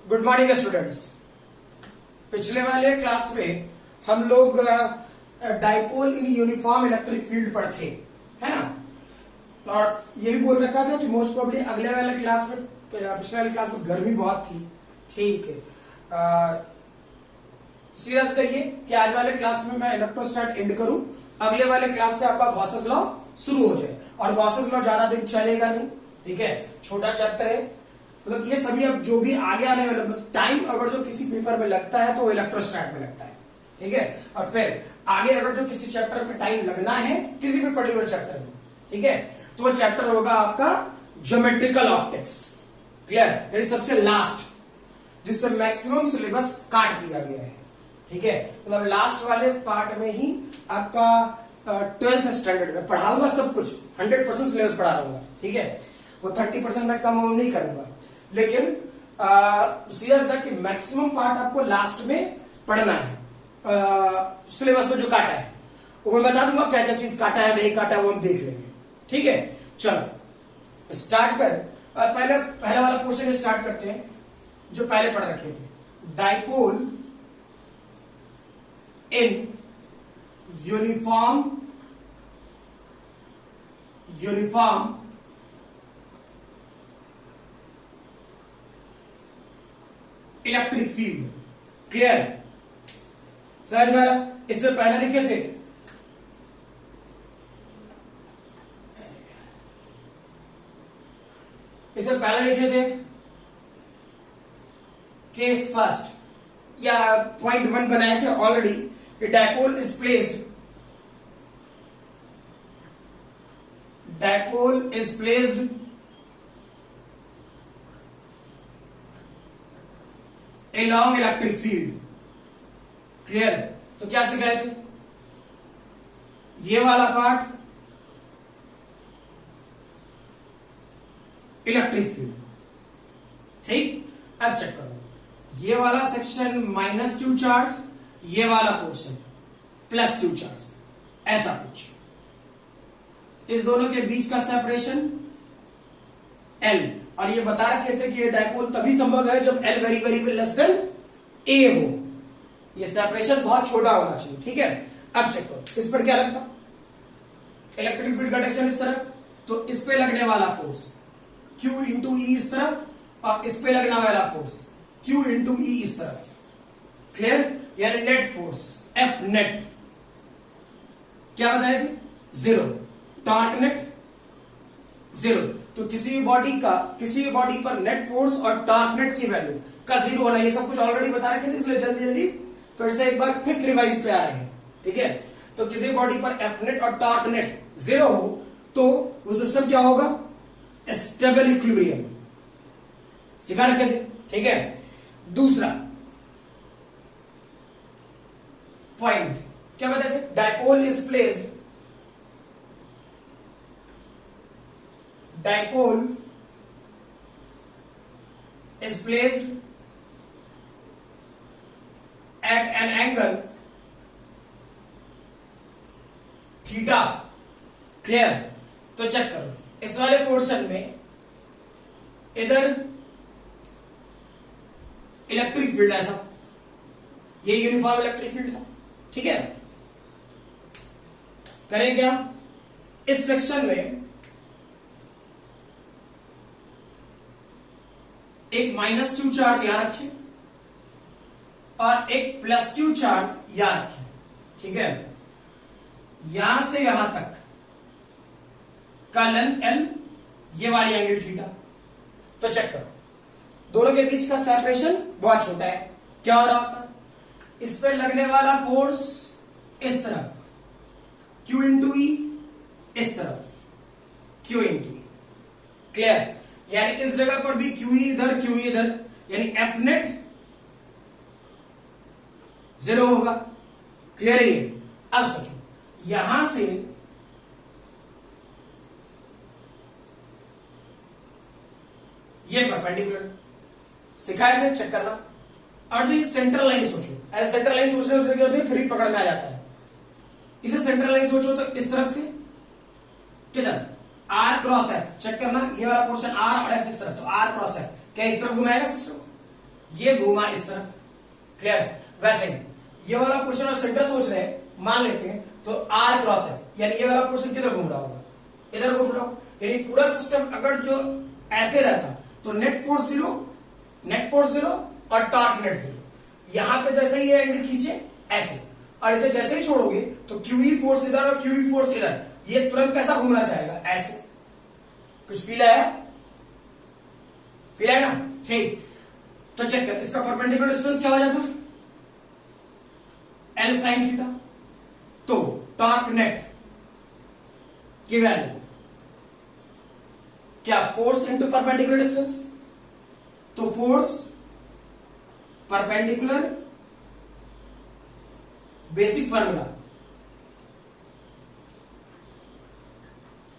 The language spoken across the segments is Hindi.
Good morning students. पिछले वाले क्लास में हम लोग dipole in uniform electric field पर थे, है ना। और ये भी बोल रखा था कि मोस्ट प्रोबेबली अगले वाले क्लास में, पिछले वाले क्लास में गर्मी बहुत थी, ठीक है। सीधा सीधा ये कि आज वाले क्लास में मैं इलेक्ट्रोस्टैट एंड करूं, अगले वाले क्लास से आपका गॉसेस लॉ शुरू हो जाए। और गॉसेस लॉ ज्यादा दिन चलेगा नहीं, ठीक है, छोटा चैप्टर है। मतलब ये सभी अब जो भी आगे आने वाले टाइम अगर जो किसी पेपर में लगता है तो वो इलेक्ट्रोस्टैट में लगता है, ठीक है। और फिर आगे अगर जो किसी चैप्टर में टाइम लगना है किसी भी पर्टिकुलर चैप्टर में, ठीक है, तो वो चैप्टर होगा आपका ज्योमेट्रिकल ऑप्टिक्स। क्लियर? यानी सबसे लास्ट, जिससे मैक्सिमम सिलेबस काट दिया गया है, ठीक है। मतलब लास्ट वाले पार्ट में ही आपका 12th स्टैंडर्ड में पढ़ाऊंगा सब कुछ, 100% सिलेबस पढ़ा रहूंगा, ठीक है। वो 30% मैं कम नहीं करूंगा, लेकिन सीरियस था कि मैक्सिमम पार्ट आपको लास्ट में पढ़ना है। सिलेबस में जो काटा है वो मैं बता दूंगा, क्या क्या चीज काटा है नहीं काटा है वो हम देख लेंगे, ठीक है। चलो स्टार्ट कर, पहला वाला क्वेश्चन स्टार्ट करते हैं जो पहले पढ़ रखे थे। Dipole in uniform electric field. Clear? समझ में आया? इससे पहले लिखे थे केस फर्स्ट या पॉइंट 1 बनाए थे already. Dipole is placed along electric field. Clear? तो क्या सिखाए थे? ये वाला पार्ट इलेक्ट्रिक फील्ड, ठीक। अब चेक करो, ये वाला सेक्शन -q चार्ज, ये वाला पोर्शन +q चार्ज, ऐसा कुछ। इस दोनों के बीच का सेपरेशन L, और ये बता रखे थे कि ये डाइपोल तभी संभव है जब L very very less than A हो। ये सेपरेशन बहुत छोटा होना चाहिए, ठीक है। अब चेक करो, इस पर क्या लगता, इलेक्ट्रिक फील्ड का डायरेक्शन इस तरफ, तो इस पे लगने वाला फोर्स Q इंटू E इस तरफ, और इस पे लगने वाला फोर्स Q इंटू E इस तरफ। क्लियर? यानी नेट फोर्स F नेट क्या बताए थे? 0। Torque net 0। तो किसी भी बॉडी पर नेट फोर्स और टॉर्क नेट की वैल्यू का 0 होना, ये सब कुछ ऑलरेडी बता रखे थे, इसलिए जल्दी जल्दी फिर से एक बार क्विक रिवाइज पे आ रहे हैं, ठीक है। तो किसी बॉडी पर एफ नेट और टॉर्क नेट 0 हो तो वो सिस्टम क्या होगा? Stable equilibrium. सिखा रखे थे, ठीक है। दूसरा पॉइंट क्या बताए थे? Dipole is placed at an angle theta. Clear? तो चेक करो, इस वाले पोर्शन में इधर इलेक्ट्रिक फील्ड ऐसा, ये यूनिफॉर्म इलेक्ट्रिक फील्ड था, ठीक है। करें क्या? इस सेक्शन में एक -q चार्ज यहां रखें और एक +q चार्ज यहां रखें, ठीक है। यहां से यहां तक का लेंथ L, ये वाली एंगल थीटा। तो चेक करो, दोनों के बीच का सेपरेशन बहुत छोटा है। क्या हो रहा होता? इस पे लगने वाला फोर्स इस तरफ Q इंटू E, इस तरफ Q इंटू E। क्लियर? यानी इस जगह पर भी QE इधर QE इधर, यानी F नेट 0 होगा। क्लियर है ये? अब सोचो, यहां से ये परपेंडिकुलर सिखाया थे, चेक करना। और भी सेंट्रल लाइन सोचो, ऐसे सेंट्रल लाइन सोचने की जरूरत नहीं, फ्री पकड़ में आ जाता है। इसे सेंट्रल लाइन सोचो तो इस तरफ से किधर आर क्रॉस एफ, चेक करना, ये वाला पोर्शन आर और एफ इस तरफ, तो आर क्रॉस एफ क्या इस तरफ घुमाएगा सिस्टम को? ये घूमा इस तरफ। क्लियर? वैसे ही ये वाला पोर्शन और सेंटर सोच रहे हैं, मान लेते हैं तो आर क्रॉस है, यानी ये वाला पोर्शन किधर घूम रहा होगा? इधर घूम रहा होगा। यानी पूरा सिस्टम अगर जो ऐसे रहता तो नेट फोर्स जीरो और टॉर्क नेट जीरो। यहां पे जैसे ही ये एंगल खींचे ऐसे, और इसे जैसे ही छोड़ोगे तो क्यूई फोर्स इधर और क्यूई फोर्स इधर, ये तुरंत कैसा घूमना चाहेगा? ऐसे। कुछ फील आया? फील आया ना? ठीक। तो चेक कर, इसका परपेंडिकुलर डिस्टेंस क्या हो जाता है? L sine theta. तो टॉर्क नेट की वैल्यू क्या? Force into perpendicular distance. तो force perpendicular basic formula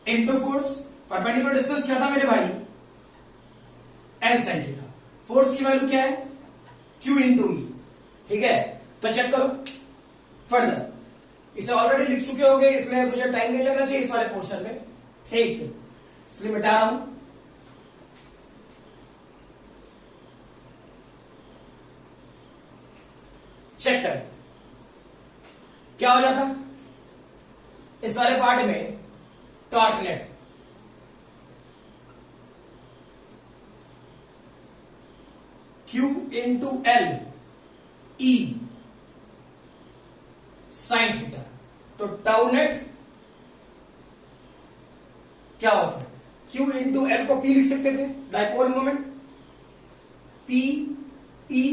into force. Perpendicular distance क्या था मेरे भाई? L sine theta. फोर्स की वैल्यू क्या है? Q into E. ठीक है, तो चेक करो फर्दर। इसे ऑलरेडी लिख चुके होंगे, इसमें मुझे टाइम नहीं लगना चाहिए इस वाले पोर्शन में। ठीक, इसलिए मिटा रहा हूं। चेक करें क्या हो जाता इस वाले पार्ट में? Torque net Q into L E sine theta. तो टाउ नेट क्या होता है? Q इंटू एल को P लिख सकते थे, dipole moment, P E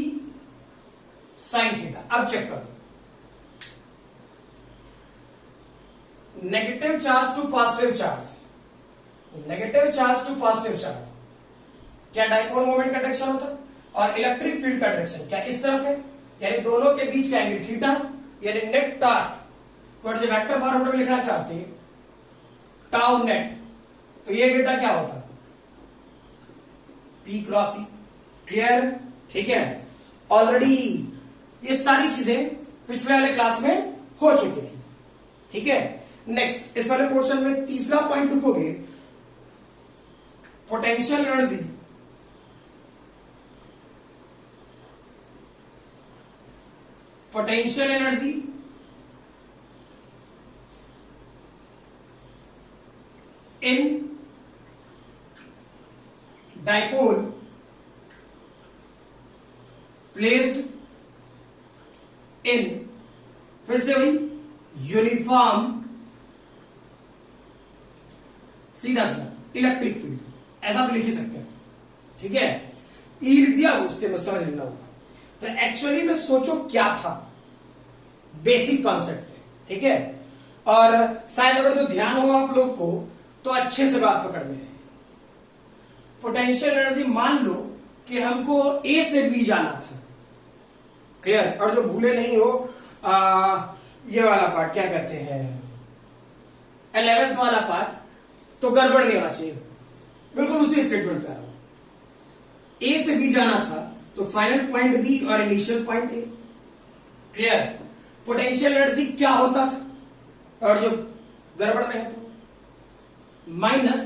sine theta. अब चेक करो, negative charge to positive charge, negative charge to positive charge क्या डाइपोल मोमेंट का डायरेक्शन होता है? और इलेक्ट्रिक फील्ड का डायरेक्शन क्या इस तरफ है? यानी दोनों के बीच का एंगल थीटा, यानी नेट टॉर्क को जो वेक्टर फॉर्म में लिखना चाहते हैं टाउ नेट, तो ये डेटा क्या होता? P क्रॉस ई। क्लियर? ठीक है, ऑलरेडी ये सारी चीजें पिछले वाले क्लास में हो चुकी थी। ठीक है, नेक्स्ट इस वाले पोर्शन में तीसरा पॉइंट लिखोगे, potential energy potential energy in dipole placed in, फिर से वही यूनिफॉर्म सीधा सीधा इलेक्ट्रिक फील्ड, ऐसा तो लिख ही सकते हैं। ठीक है, ई लिख दिया, उसके बाद समझ लेना होगा। तो एक्चुअली में सोचो क्या था, बेसिक कॉन्सेप्ट है। ठीक है, और शायद अगर तो ध्यान हो आप लोग को तो अच्छे से बात पकड़ में है। पोटेंशियल एनर्जी मान लो कि हमको ए से बी जाना था। क्लियर? और जो भूले नहीं हो ये वाला पार्ट क्या कहते हैं, 11th वाला पार्ट, तो गड़बड़ नहीं होना चाहिए, बिल्कुल उसी स्टेटमेंट पे आ रहा हूं। ए से बी जाना था तो फाइनल पॉइंट बी और initial point A. Clear? Potential energy क्या होता था, और जो गड़बड़ में है तो माइनस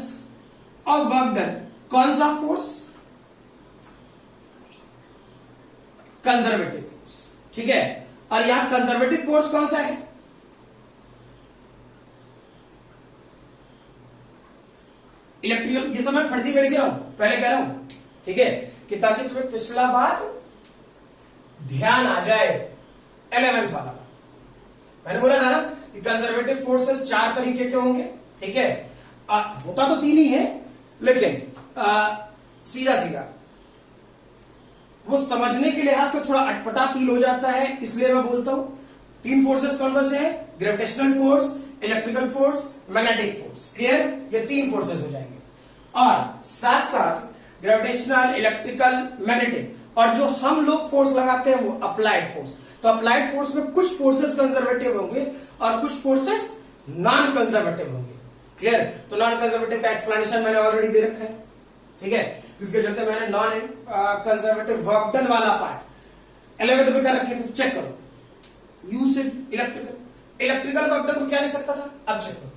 और वर्क डन, कौन सा फोर्स? Conservative force. ठीक है, और यहां कंजर्वेटिव फोर्स कौन सा है? इलेक्ट्रिकल। ये सब मैं फर्जी में लिख रहा हूं, पहले कह रहा हूं। ठीक है, कि ताकि तुम्हें पिछला बात ध्यान आ जाए। 11th वाला मैंने बोला था ना कि कंजर्वेटिव फोर्सेस 4 तरीके के होंगे। ठीक है, होता तो 3 ही है, लेकिन सीधा सीधा वो समझने के लिहाज से थोड़ा अटपटा फील हो जाता है, इसलिए मैं बोलता हूं 3 फोर्सेस कौन कौन से हैं? Gravitational force, electrical force, magnetic force. Clear? ये 3 फोर्सेस हो जाएंगे, और साथ साथ ग्रेविटेशनल, इलेक्ट्रिकल, मैग्नेटिक, और जो हम लोग फोर्स लगाते हैं वो अप्लाइड फोर्स। तो अप्लाइड फोर्स में कुछ फोर्सेस कंजर्वेटिव होंगे और कुछ फोर्सेस नॉन कंजर्वेटिव होंगे। क्लियर? तो नॉन कंजर्वेटिव का एक्सप्लेनेशन मैंने ऑलरेडी दे रखा है। ठीक है, जिसके चलते मैंने नॉन कंजर्वेटिव वर्क डन वाला पार्ट 11th में कर रखे थे। तो चेक करो, यू से इलेक्ट्रिकल वर्क डन को क्या लिख सकता था? अब चेक करो,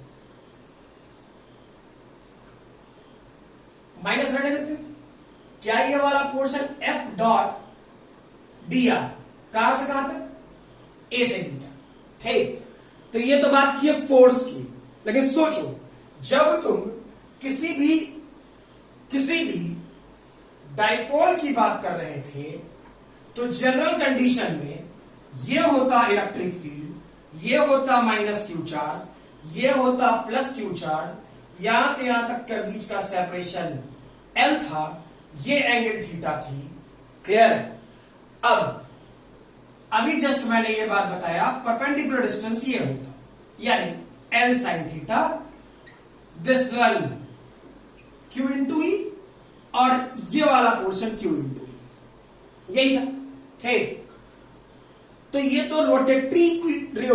माइनस रहने देते। क्या ये वाला portion F dot D R, कहां से कहां तक, ए से बी तक। ठीक, तो ये तो बात की है फोर्स की, लेकिन सोचो जब तुम किसी भी डाइपोल की बात कर रहे थे तो जनरल कंडीशन में ये होता इलेक्ट्रिक फील्ड, ये होता माइनस क्यू चार्ज, ये होता प्लस क्यू चार्ज, यहां से यहां तक के बीच का सेपरेशन एल था, ये एंगल थीटा थी। क्लियर है? अब अभी जस्ट मैंने ये बात बताया, परपेंडिकुलर डिस्टेंस ये होता, यानी L sine theta, this one Q into E, और ये वाला पोर्शन क्यू इंटू ई, यही था। ठीक, तो ये तो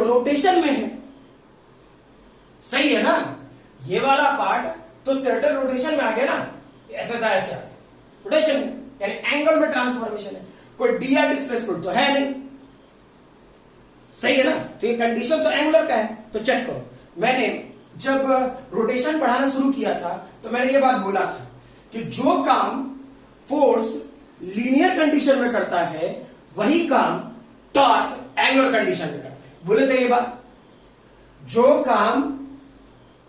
रोटेशन में है, सही है ना? ये वाला पार्ट तो सर्टेन रोटेशन में आ गया ना, ऐसा था ऐसा रोटेशन में, यानी एंगल में ट्रांसफॉर्मेशन है, कोई डीआर डिस्प्लेसमेंट तो है नहीं, सही है ना? तो ये कंडीशन तो एंगुलर का है। तो चेक करो, मैंने जब रोटेशन पढ़ाना शुरू किया था तो मैंने ये बात बोला था कि जो काम फोर्स लीनियर कंडीशन में करता है वही काम टॉर्क एंगुलर कंडीशन में करता है। बोले थे ये बात, जो काम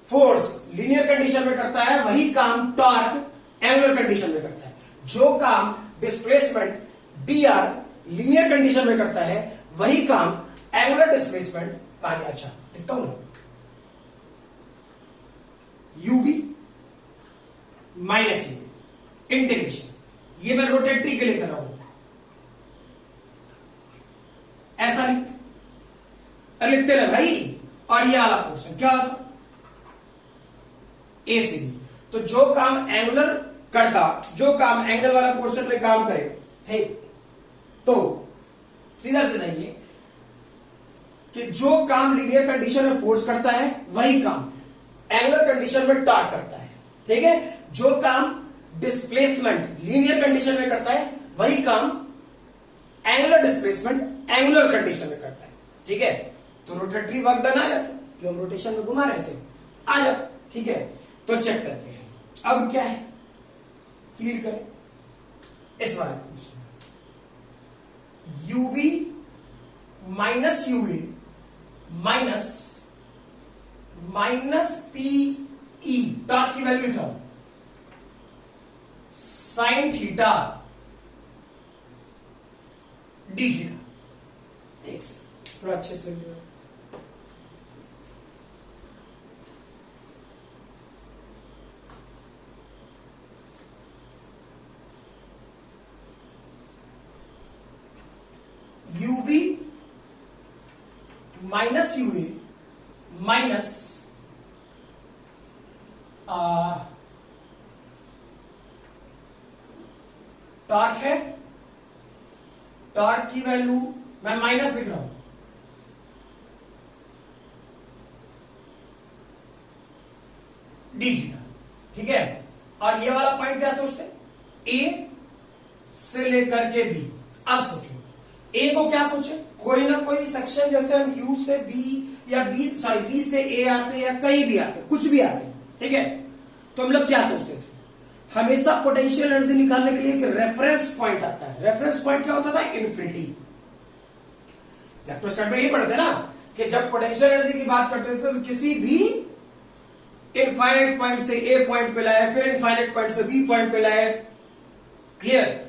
फोर्स लीनियर कंडीशन में करता है वही काम टॉर्क एंगुलर कंडीशन में करता है। जो काम डिस्प्लेसमेंट dr लीनियर कंडीशन में करता है वही काम एंगुलर डिस्प्लेसमेंट कहा गया। अच्छा लिखता हूं ना, ub माइनस u इंटीग्रेशन, ये मैं रोटेटरी के लिए कर रहा हूं, ऐसा लिखते ना भाई। और ये वाला पोर्शन क्या होता, ए से बी। तो जो काम एंगुलर करता, जो काम एंगल वाला पोर्शन में काम करे, ठीक, तो सीधा सीधा ये कि जो काम लीनियर कंडीशन में फोर्स करता है वही काम एंगुलर कंडीशन में टॉर्क करता है। ठीक है, जो काम डिस्प्लेसमेंट लीनियर कंडीशन में करता है वही काम एंगुलर डिस्प्लेसमेंट एंगुलर कंडीशन में करता है। ठीक है, तो रोटेटरी वर्क डन आ जाता, जो हम रोटेशन में घुमा रहे थे आ जाता। ठीक है, तो चेक करते हैं अब क्या है, फील करें इस वाले question, UB minus UA minus PE, torque की वैल्यू लिखा साइन थीटा डी थीटा। एक से थोड़ा अच्छे से लिख दो, UB minus UA minus torque है, टॉर्क की वैल्यू मैं माइनस लिख रहा हूं, डी थीटा। ठीक है, और ये वाला पॉइंट क्या सोचते हैं, ए से लेकर के बी। अब सोचो ए को क्या सोचे, कोई ना कोई सेक्शन, जैसे हम यू से बी या बी से ए आते या कहीं भी आते, कुछ भी आते। ठीक है, तो हम लोग क्या सोचते थे, हमेशा पोटेंशियल एनर्जी निकालने के लिए एक रेफरेंस पॉइंट आता है। रेफरेंस पॉइंट क्या होता था, इन्फिनिटी। इलेक्ट्रोस्टैट में ये पढ़ते ना कि जब पोटेंशियल एनर्जी की बात करते थे तो किसी भी इनफाइनाइट पॉइंट से ए पॉइंट पे लाए, फिर इनफाइनाइट पॉइंट से बी पॉइंट पे लाए, क्लियर,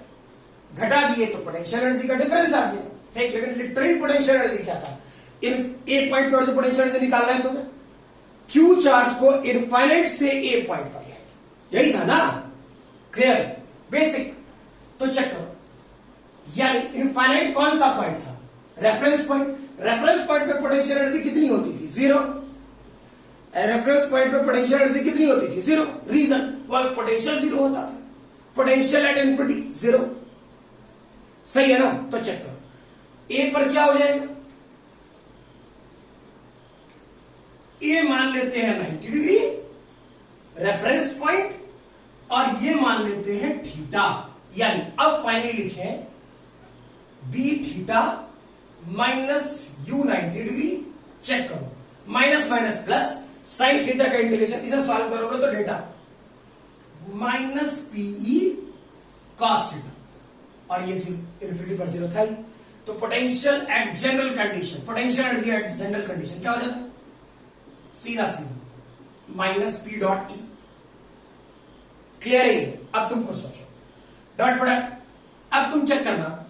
घटा दिए तो पोटेंशियल एनर्जी का डिफरेंस आ गया। ठीक, लेकिन लिटरली पोटेंशियल एनर्जी क्या था, इन ए पॉइंट पर जो पोटेंशियल एनर्जी निकालना है तुम्हें, क्यू चार्ज को इनफाइनाइट से ए पॉइंट पर लाए, यही था ना, क्लियर, बेसिक। तो चेक करो, यानी इनफाइनाइट कौन सा पॉइंट था, रेफरेंस पॉइंट। रेफरेंस पॉइंट पे पोटेंशियल एनर्जी कितनी होती थी, जीरो। रेफरेंस पॉइंट पे पोटेंशियल एनर्जी कितनी होती थी, जीरो। रीजन, वह पोटेंशियल जीरो होता था, पोटेंशियल एट इन्फिनिटी जीरो। सही है ना? तो चेक करो, ए पर क्या हो जाएगा, ए मान लेते हैं 90 डिग्री रेफरेंस पॉइंट, और ये मान लेते हैं थीटा। यानी अब फाइनली लिखे B theta minus U 90 degree. Check करो, minus minus plus, sine theta का इंटीग्रेशन, इसे सॉल्व करोगे तो डेटा माइनस पीई कॉस थीटा। और ये इन्फिनिटी पर जीरो था ही। तो potential at general condition, potential energy at general condition क्या हो जाता है? सीधा सीधा minus P dot E. Clear है ये? अब तुम खुद सोचो, डॉट प्रोडक्ट। अब तुम चेक करना,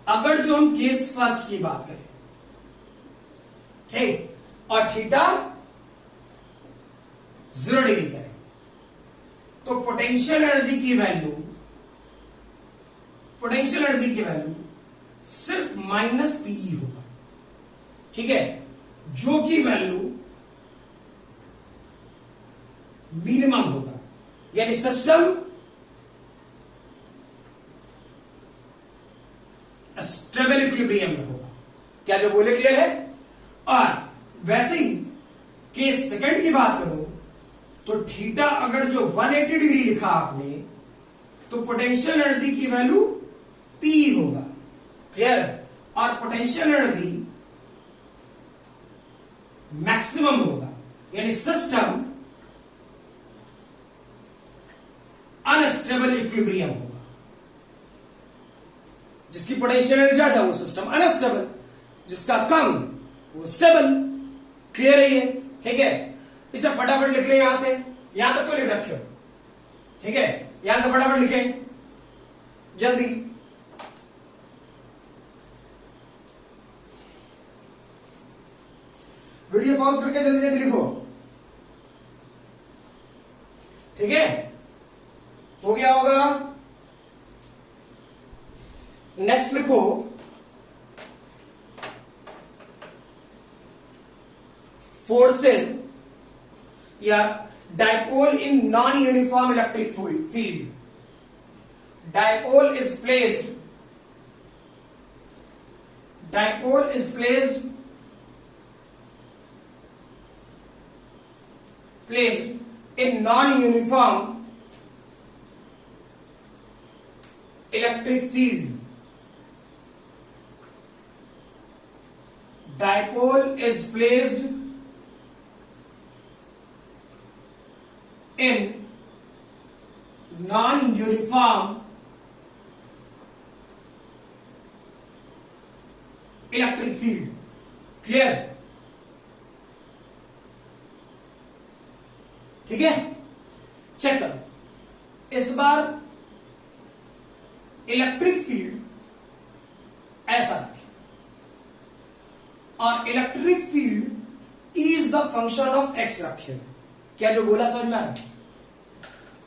अगर जो हम केस फर्स्ट की बात करें, ठीक, और थीटा 0 डिग्री करें, तो पोटेंशियल एनर्जी की वैल्यू सिर्फ माइनस पीई होगा, ठीक है, जो कि वैल्यू मिनिमम होगा, यानी सिस्टम स्टेबल इक्विलिब्रियम में होगा। क्या जो बोले क्लियर है? और वैसे ही केस सेकंड की बात करो तो थीटा अगर जो 180 डिग्री लिखा आपने, तो पोटेंशियल एनर्जी की वैल्यू P होगा। क्लियर? और पोटेंशियल एनर्जी मैक्सिमम होगा, यानी सिस्टम अनस्टेबल इक्विलिब्रियम होगा। जिसकी पोटेंशियल एनर्जी ज्यादा वो सिस्टम अनस्टेबल, जिसका कम वो स्टेबल। क्लियर है ये? ठीक है, इसे फटाफट लिख लें यहां से, यहां तक तो लिख रखे हो, ठीक है, यहां से फटाफट लिखें जल्दी। वीडियो पॉज करके जल्दी जल्दी लिखो, ठीक है? हो गया होगा। नेक्स्ट लिखो, फोर्सेस या dipole in non uniform electric field. Dipole is placed in non-uniform electric field. Dipole is placed in non-uniform electric field. Clear? ठीक है, चेक करो। इस बार इलेक्ट्रिक फील्ड ऐसा रखें और electric field is the function of x रखे। क्या जो बोला समझ में आ रहा है?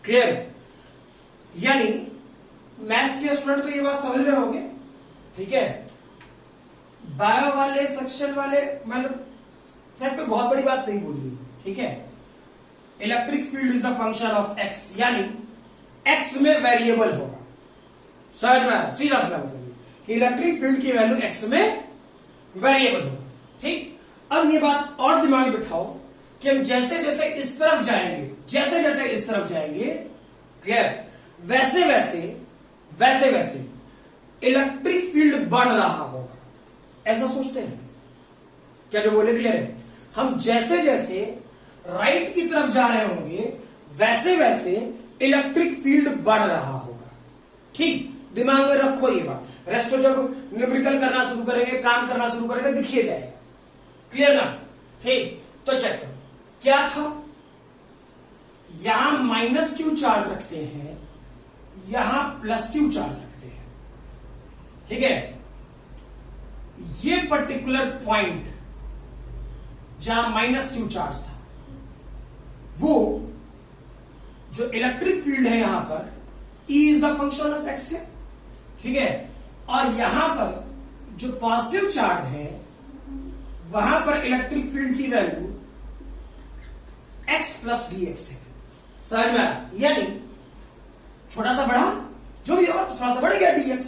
क्लियर? यानी मैथ्स के स्टूडेंट तो ये बात समझ रहे होंगे, ठीक है? बायो वाले सेक्शन वाले मतलब शायद कोई बहुत बड़ी बात नहीं बोली, ठीक है? Electric field is the function of x, यानी एक्स में वेरिएबल होगा। समझ में? सीधा सीधा मतलब कि इलेक्ट्रिक फील्ड की वैल्यू एक्स में वेरिएबल होगा। ठीक, अब ये बात और दिमाग में बिठाओ कि हम जैसे जैसे इस तरफ जाएंगे, जैसे जैसे इस तरफ जाएंगे, क्लियर, वैसे वैसे इलेक्ट्रिक फील्ड बढ़ रहा होगा। ऐसा सोचते हैं क्या जो बोले? क्लियर है? हम जैसे जैसे राइट की तरफ जा रहे होंगे वैसे वैसे इलेक्ट्रिक फील्ड बढ़ रहा होगा। ठीक, दिमाग में रखो ये बात। रेस्ट तो जब न्यूमेरिकल करना शुरू करेंगे, काम करना शुरू करेंगे, दिखिए जाएगा। क्लियर ना? ठीक, तो चेक करो क्या था। यहां माइनस क्यू चार्ज रखते हैं, यहां प्लस क्यू चार्ज रखते हैं, ठीक है? ये पर्टिकुलर पॉइंट जहां माइनस क्यू चार्ज था, वो जो इलेक्ट्रिक फील्ड है यहां पर E is the function of x है, ठीक है? और यहां पर जो पॉजिटिव चार्ज है वहां पर इलेक्ट्रिक फील्ड की value x plus D x है। समझ में आया? यानी छोटा सा बढ़ा जो भी हो थोड़ा सा बढ़ गया dx।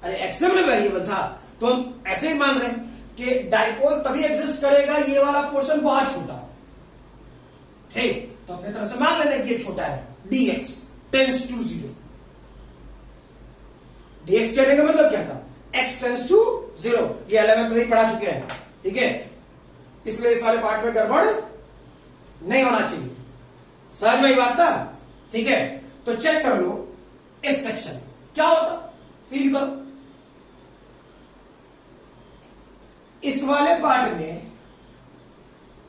अरे एक्स में वेरिएबल था तो हम ऐसे ही मान रहे हैं कि डाइपोल तभी एग्जिस्ट करेगा ये वाला पोर्शन बहुत छोटा है। ठीक, तो अपने तरफ से मान लेना कि ये छोटा है, dx टेंस टू 0। dx कहने का मतलब क्या था? x tends to 0। ये 11th में पढ़ा चुके हैं, ठीक है? इसलिए इस वाले पार्ट में गड़बड़ नहीं होना चाहिए। समझ में बात था? ठीक है, तो चेक कर लो इस सेक्शन क्या होता। फील करो। इस वाले पार्ट में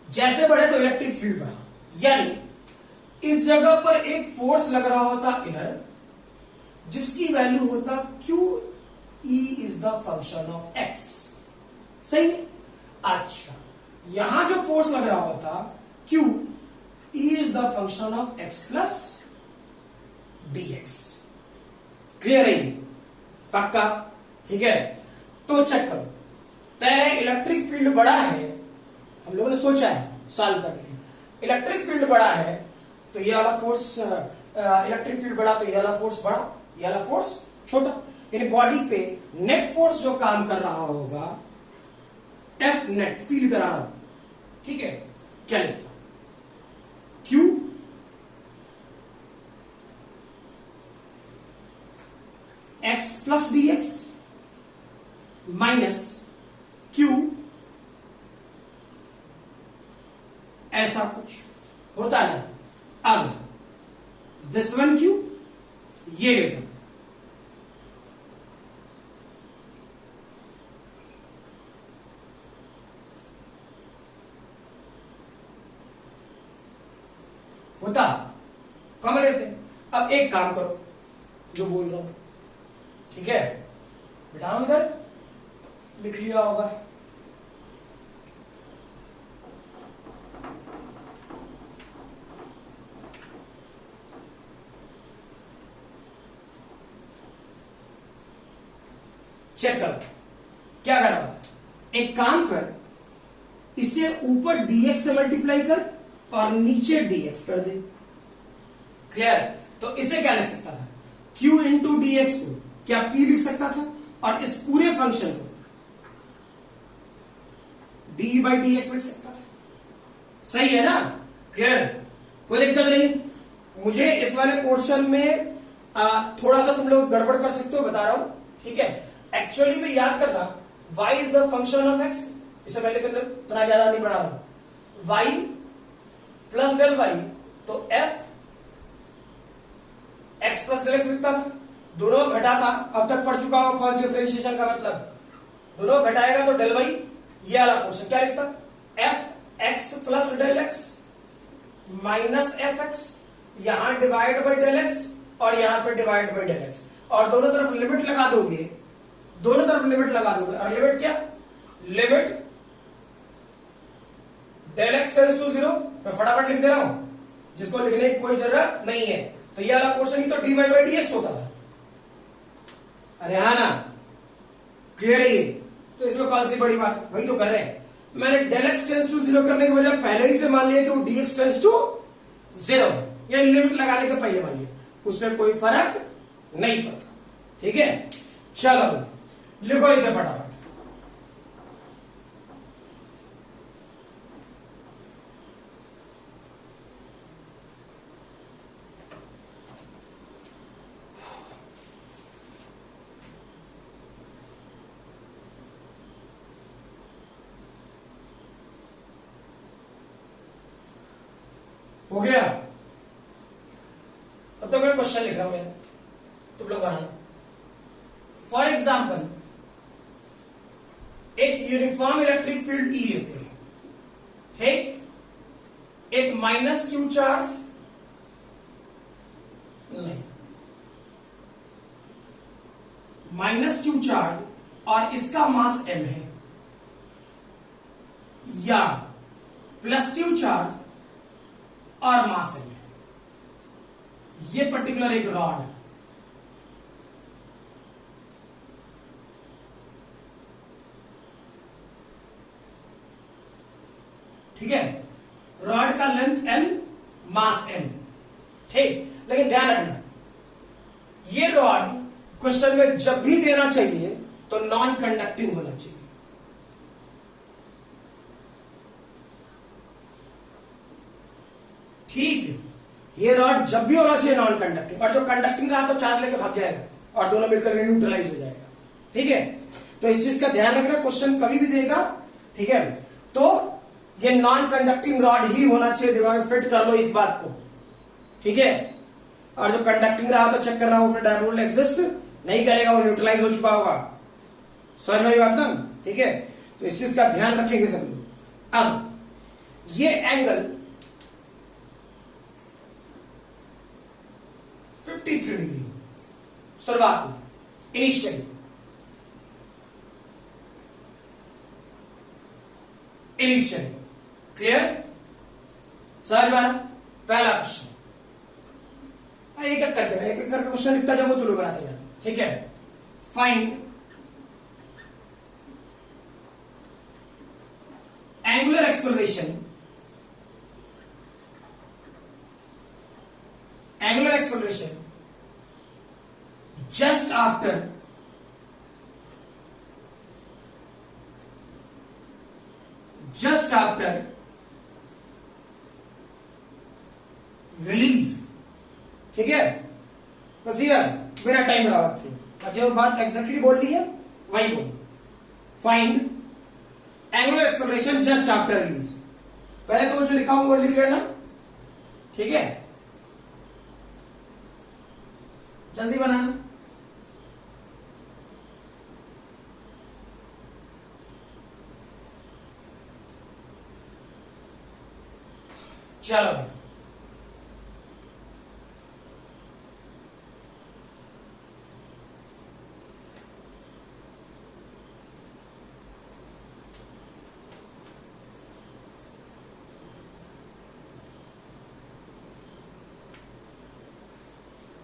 जैसे बढ़े तो इलेक्ट्रिक फील्ड बढ़ा, यानी इस जगह पर एक फोर्स लग रहा होता इधर, जिसकी वैल्यू होता Q E is the function of X। सही है। अच्छा, यहां जो फोर्स लग रहा होता Q E is the function of X plus dx। Clear है ये? पक्का? ठीक है। तो चेक करो, तय इलेक्ट्रिक फील्ड बड़ा है, हम लोगों ने सोचा है सॉल्व करने के लिए। इलेक्ट्रिक फील्ड बड़ा है तो ये वाला फोर्स, इलेक्ट्रिक फील्ड बड़ा तो ये वाला फोर्स बड़ा, ये वाला फोर्स छोटा, यानी बॉडी पे नेट फोर्स जो काम कर रहा होगा F नेट फील करा रहा। ठीक है, क्या लिखता Q X plus dx minus Q ऐसा कुछ होता है। अब दिस वन Q, ये लेटर होता, कॉमन लेते हैं। अब एक काम करो, जो बोल रहा हूं, ठीक है, बिठाओ इधर, लिख लिया होगा। चेक कर क्या करना होता है। एक काम कर, इसे ऊपर dx से मल्टीप्लाई कर और नीचे dx कर दे। क्लियर? तो इसे क्या लिख सकता था? q इंटू dx को क्या p लिख सकता था, और इस पूरे फंक्शन को d बाई dx लिख सकता था। सही है ना? क्लियर? कोई दिक्कत नहीं। मुझे इस वाले पोर्शन में थोड़ा सा तुम लोग गड़बड़ कर सकते हो, बता रहा हूं। ठीक है, एक्चुअली में याद करना, y is the function of x। इसे पहले कर लो, इतना ज्यादा नहीं बढ़ा रहा हूं। y प्लस डेल वाई, तो f x plus del x लिखता था, दोनों घटाता। अब तक पढ़ चुका हो फर्स्ट डिफरेंशिएशन का मतलब, दोनों घटाएगा तो डेल वाई, ये वाला क्वेश्चन क्या लिखता? f x plus del x minus f x, यहां डिवाइड बाई डेल एक्स और यहां पे डिवाइड बाई डेल एक्स, और दोनों तरफ लिमिट लगा दोगे, दोनों तरफ लिमिट लगा दोगे। और लिमिट क्या? Limit del x tends to 0। मैं फटाफट लिख दे रहा हूं, जिसको लिखने की कोई जरूरत नहीं है। तो ये वाला पोर्शन ही तो dy बाई डी एक्स होता था। अरे हाँ ना? क्लियर है ये? तो इसमें कौन सी बड़ी बात? वही तो कर रहे हैं। मैंने डेल एक्स टेंड्स टू 0 करने के बजाय पहले ही से मान लिया कि वो dx टेंड्स टू 0 है, यानी लिमिट लगाने के पहले मान लिया, उससे कोई फर्क नहीं पड़ता। ठीक है, चलो लिखो इसे फटाफट। हो गया? अब तो मैं क्वेश्चन लिख रहा हूं, तुम लोग बनाना। फॉर एग्जाम्पल, एक यूनिफॉर्म इलेक्ट्रिक फील्ड ई लेते हैं, ठीक? एक माइनस क्यू चार्ज, नहीं, माइनस क्यू चार्ज, और इसका मास m है, या प्लस क्यू चार्ज और मास m है। ये पर्टिकुलर एक रॉड है, ठीक है? रॉड का लेंथ L, मास m, ठीक? लेकिन ध्यान रखना, ये रॉड क्वेश्चन में जब भी देना चाहिए तो नॉन कंडक्टिंग होना चाहिए। ठीक, ये रॉड जब भी होना चाहिए नॉन कंडक्टिंग, और जो कंडक्टिंग रहा तो चार्ज लेके भाग जाएगा और दोनों मिलकर न्यूट्रलाइज हो जाएगा। ठीक है, तो इस चीज का ध्यान रखना, क्वेश्चन कभी भी देगा, ठीक है, तो ये नॉन कंडक्टिंग रॉड ही होना चाहिए। दिमाग में फिट कर लो इस बात को, ठीक है? और जो कंडक्टिंग रहा तो चेक करना वो फिर डायपोल एग्जिस्ट नहीं करेगा वो न्यूट्रलाइज हो चुका होगा। समझ में बात ना? ठीक है, तो इस चीज का ध्यान रखेंगे सब लोग। अब ये एंगल 53 डिग्री शुरुआत में इनिशियली क्लियर? समझ में आया? पहला क्वेश्चन एक एक करके क्वेश्चन लिखता जाओ तो लोग बनाते जाओ। ठीक है, find angular acceleration just after release. ठीक है, बस ये बिना टाइम लगाते हैं, जो बात एग्जैक्टली बोल ली है वही बोल। Find angular acceleration just after release. पहले तो जो लिखा हुआ वो लिख लेना। ठीक है, जल्दी बनाना। चलो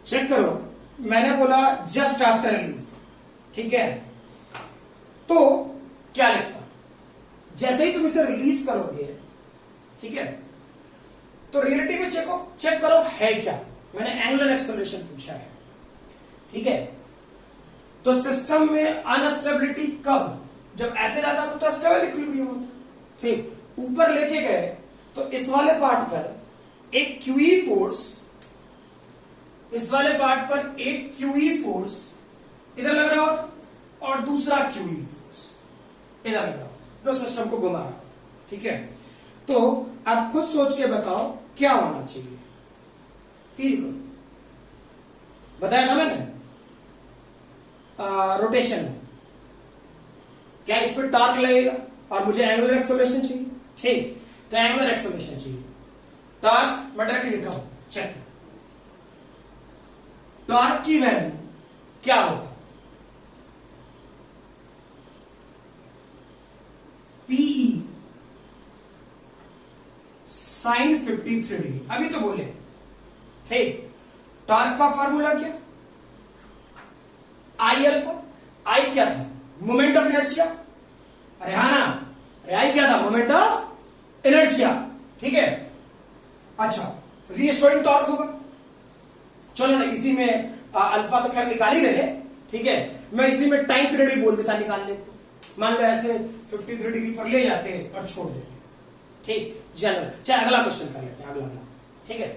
चेक करो, मैंने बोला जस्ट आफ्टर रिलीज। ठीक है, तो क्या लिखता? जैसे ही तुम इसे रिलीज करोगे, ठीक है, तो रियलिटी में चेक करो है क्या। मैंने एंगुलर एक्सेलरेशन पूछा है। ठीक है, तो सिस्टम में अनस्टेबिलिटी कब? जब ऐसे रहता तो स्टेबल इक्विलिब्रियम होता। ठीक, ऊपर लेके गए तो इस वाले पार्ट पर एक क्यूई फोर्स, इस वाले पार्ट पर एक क्यूई फोर्स इधर लग रहा होता और दूसरा क्यूई फोर्स इधर लग रहा होता, जो सिस्टम को घुमा रहा होता। ठीक है, तो आप खुद सोच के बताओ क्या होना चाहिए। फील करो, बताया था मैंने रोटेशन में क्या इस पर टॉर्क लगेगा और मुझे एंगुलर एक्सेलरेशन चाहिए। ठीक, तो एंगुलर एक्सेलरेशन चाहिए। टॉर्क मैं डायरेक्टली लिख रहा हूं, चेक। टॉर्क की वैल्यू क्या होता? PE sine 53 degree. अभी तो बोले ठीक, टॉर्क का फार्मूला क्या? आई अल्फा। आई क्या था? Moment of inertia. अरे हाँ ना, अरे आई क्या था? Moment of inertia. ठीक है, अच्छा रीस्टोरिंग टॉर्क होगा। चलो ना, इसी में अल्फा तो खैर निकाल ही रहे। ठीक है, मैं इसी में टाइम पीरियड ही बोल देता निकालने को। मान लो ऐसे 53 डिग्री पर ले जाते और छोड़ देते। ठीक, जनरल। चाहे अगला क्वेश्चन कर लेते हैं, अगला। ठीक है,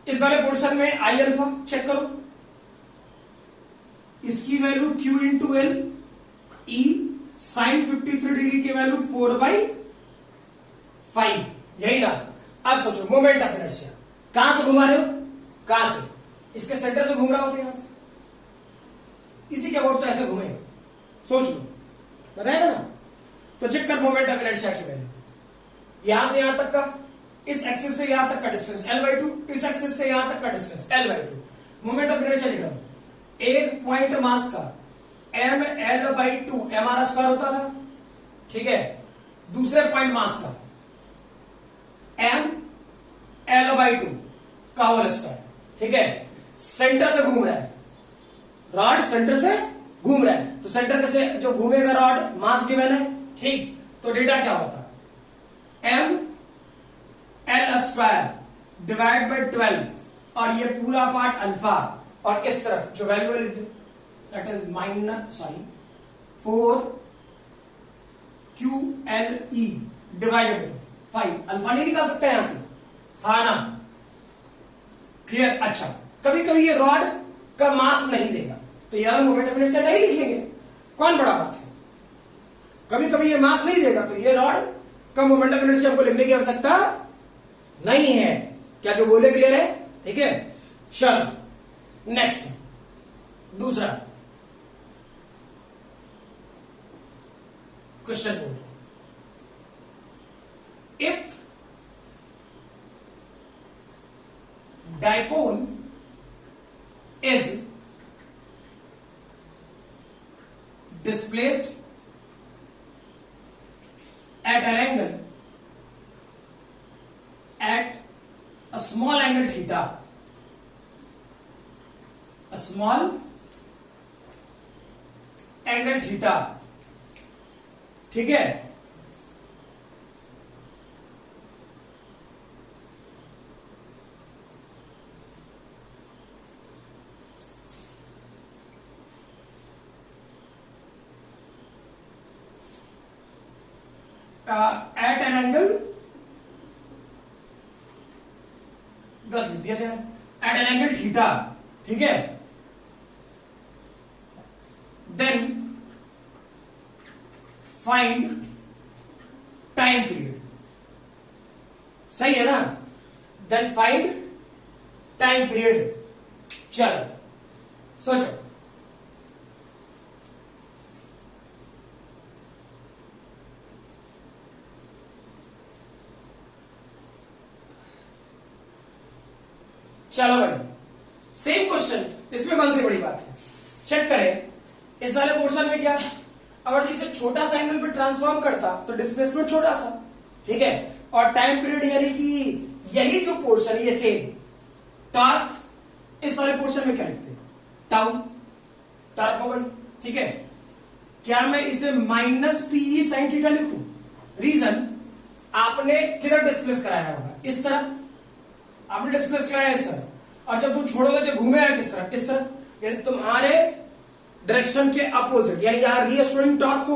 इस वाले पोर्शन में आई अल्फा चेक करो, इसकी value Q into L, E sign 53 degree की वैल्यू 4/5, यही ना। अब सोचो मोमेंट ऑफ इनर्शिया कहां से घुमा रहे हो? कहां से? इसके सेंटर से घूम रहा हो तो यहां से, इसी के अबाउट तो ऐसे घूमे। सोच लो, बताया था ना। तो चेक कर मोमेंट ऑफ इनर्शिया की वैल्यू, यहां से यहां तक का, इस एक्सिस से यहां तक का डिस्टेंस L/2, इस एक्सिस से यहां तक का distance L/2। Moment of inertia लिख रहा हूं, एक पॉइंट मास का mL/2 mr² होता था। ठीक है, दूसरे पॉइंट मास का mL/2 का होल स्क्वायर। ठीक है, सेंटर से घूम रहा है रॉड, सेंटर से घूम रहा है, तो सेंटर से जो घूमेगा रॉड मास गिवन है। ठीक, तो डेटा क्या होता? mL² डिवाइड बाय 12, और ये पूरा पार्ट अल्फा, और इस तरफ जो वैल्यू है लिख दो, that is -4QLE divided 5। Alpha नहीं निकाल सकते यहां से, हाँ ना? क्लियर? अच्छा, कभी कभी ये रॉड का मास नहीं देगा तो यार मोमेंट ऑफ इनर्शिया नहीं लिखेंगे, कौन बड़ा बात है। कभी कभी ये मास नहीं देगा तो ये रॉड का मोमेंट ऑफ इनर्शिया हमको लिखने की आवश्यकता नहीं है। क्या जो बोले क्लियर है? ठीक है, चलो नेक्स्ट दूसरा क्वेश्चन बोल, if dipole is displaced at an angle at a small angle theta, a small angle theta, ठीक है। एट एन एंगल गलत लिख दिया था, एट एन एंगल थीटा, ठीक है। देन फाइंड टाइम पीरियड, सही है ना। देन फाइंड टाइम पीरियड, चलो सोचो। चलो भाई सेम क्वेश्चन, इसमें कौन सी बड़ी बात है, चेक करें। इस वाले पोर्शन में क्या, अगर इसे छोटा सा एंगल पे ट्रांसफॉर्म करता तो डिस्प्लेसमेंट छोटा सा, ठीक है। और टाइम पीरियड यानी कि यही जो पोर्शन ये सेम टॉर्क, इस वाले पोर्शन में क्या लिखते हैं, टाउ, टॉर्क हो गई, ठीक है। क्या मैं इसे माइनस पी साइन थीटा लिखूं? रीजन, आपने किधर डिस्प्लेस कराया होगा, इस तरफ आपने डिस्प्लेस कराया इस तरफ, और जब तुम छोड़ोगे तो घूमेगा किस तरफ, इस तरफ, यानी तुम्हारे डायरेक्शन के अपोजिट, यानी यहां रीस्टोरिंग टॉर्क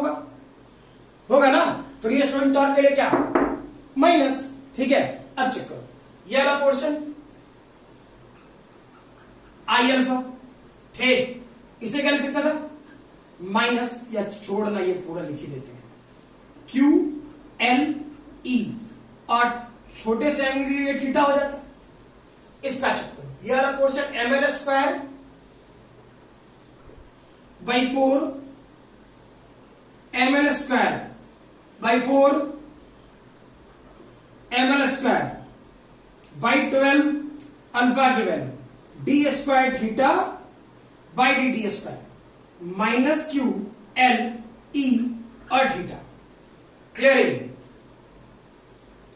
होगा ना, तो रीस्टोरिंग टॉर्क के लिए क्या, माइनस, ठीक है। अब चेक करो, ये वाला पोर्शन आई अल्फा, ठीक, इसे क्या लिख सकता था, माइनस, या छोड़ना ये पूरा लिख ही देते हैं, क्यू एल ई, और छोटे से एंगल के लिए थीटा हो जाता है। इसका चेक करो, ये वाला portion M L square by 4, M L square by 4, M L square by 12 alpha की value D square theta by D T square minus Q L E और थीटा। क्लियर है,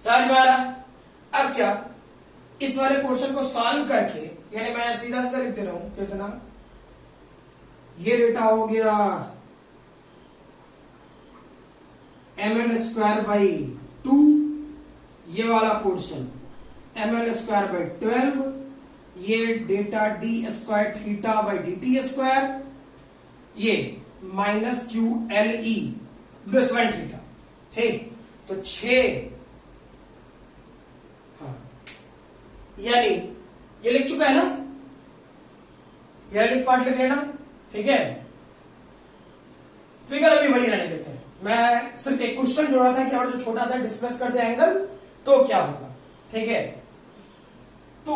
समझ में आ रहा। अब क्या, इस वाले पोर्शन को सॉल्व करके, यानी मैं सीधा सीधा लिख दे रहा हूं कितना, ये डेटा हो गया एम एल स्क्वायर बाई 2, ये वाला portion M L square by 12, ये data D square theta by D T square, ये minus Q L E this one theta, ठीक। तो 6, यानी ये लिख चुका है ना, ये लिख पार्ट लिख लेना, ठीक है। फिगर अभी वही रहने देते हैं, मैं सिर्फ एक क्वेश्चन जोड़ा था कि अगर जो छोटा सा डिस्प्लेस कर दे एंगल तो क्या होगा, ठीक है। तो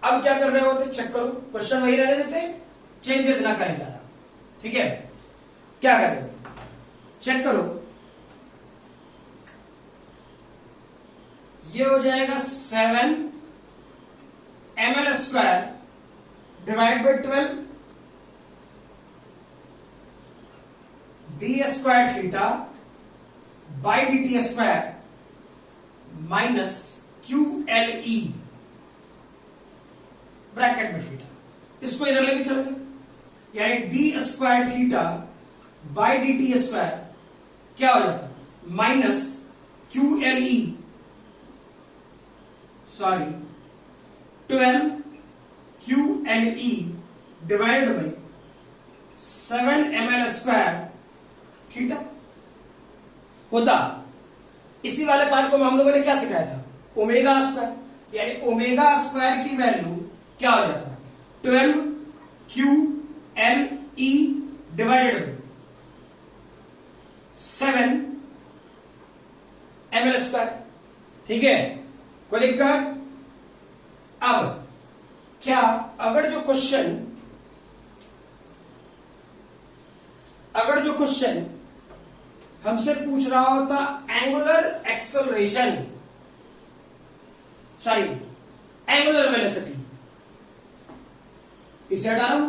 अब क्या कर रहे होते, चेक करो, क्वेश्चन वही रहने देते हैं, चेंजेस ना करें ज्यादा, ठीक है। क्या कर रहे होते, चेक करो, ये हो जाएगा 7 M L square divide by 12 d square theta by D T square minus Q L E bracket में थीटा, इसको इधर लेके चलोगे, यानी d square theta by D T square क्या हो जाता, minus Q L E, sorry 12 Q L E divided by 7 M L square theta होता। इसी वाले पार्ट को हम लोगों ने क्या सिखाया था, ओमेगा स्क्वायर, यानी ओमेगा स्क्वायर की वैल्यू क्या हो जाता, 12 Q L E divided by 7 M L square, ठीक है, कोई दिक्कत। अब क्या अगर जो क्वेश्चन हमसे पूछ रहा होता angular acceleration, sorry angular velocity, इसे हटा रहा हूं,